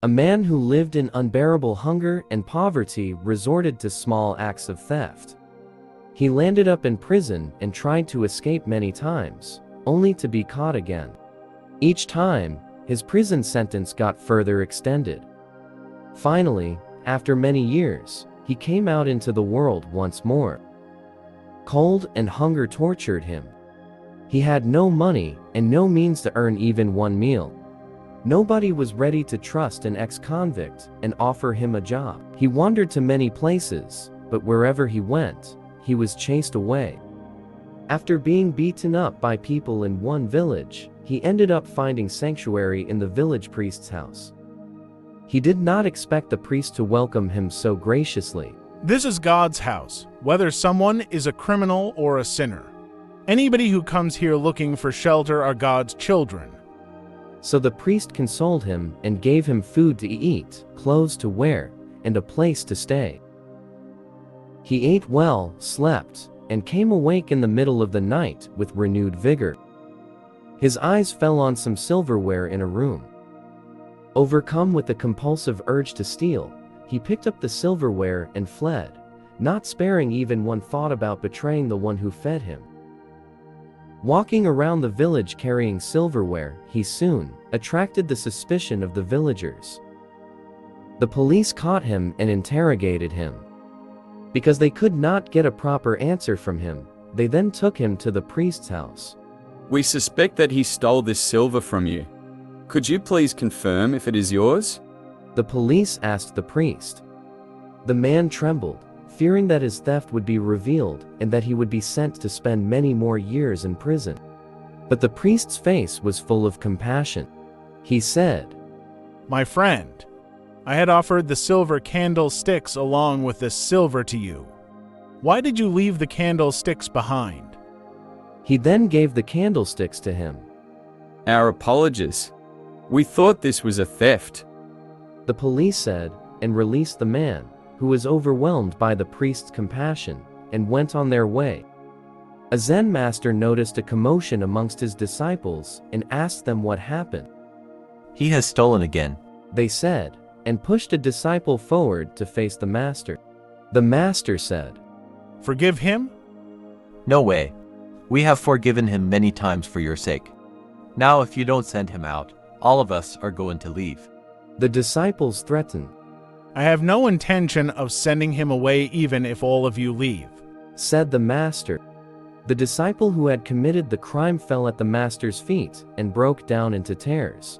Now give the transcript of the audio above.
A man who lived in unbearable hunger and poverty resorted to small acts of theft. He landed up in prison and tried to escape many times, only to be caught again. Each time, his prison sentence got further extended. Finally, after many years, he came out into the world once more. Cold and hunger tortured him. He had no money and no means to earn even one meal. Nobody was ready to trust an ex-convict and offer him a job. He wandered to many places, but wherever he went, he was chased away. After being beaten up by people in one village, he ended up finding sanctuary in the village priest's house. He did not expect the priest to welcome him so graciously. This is God's house, whether someone is a criminal or a sinner. Anybody who comes here looking for shelter are God's children. So the priest consoled him and gave him food to eat, clothes to wear, and a place to stay. He ate well, slept, and came awake in the middle of the night with renewed vigor. His eyes fell on some silverware in a room. Overcome with the compulsive urge to steal, he picked up the silverware and fled, not sparing even one thought about betraying the one who fed him. Walking around the village carrying silverware, he soon attracted the suspicion of the villagers. The police caught him and interrogated him. Because they could not get a proper answer from him, they then took him to the priest's house. We suspect that he stole this silver from you. Could you please confirm if it is yours? The police asked the priest. The man trembled, fearing that his theft would be revealed and that he would be sent to spend many more years in prison. But the priest's face was full of compassion. He said, My friend, I had offered the silver candlesticks along with the silver to you. Why did you leave the candlesticks behind? He then gave the candlesticks to him. Our apologies. We thought this was a theft. The police said, and released the man, who was overwhelmed by the priest's compassion, and went on their way. A Zen master noticed a commotion amongst his disciples and asked them what happened. He has stolen again, they said, and pushed a disciple forward to face the master. The master said, Forgive him? No way. We have forgiven him many times for your sake. Now if you don't send him out, all of us are going to leave. The disciples threatened. I have no intention of sending him away even if all of you leave, said the master. The disciple who had committed the crime fell at the master's feet and broke down into tears.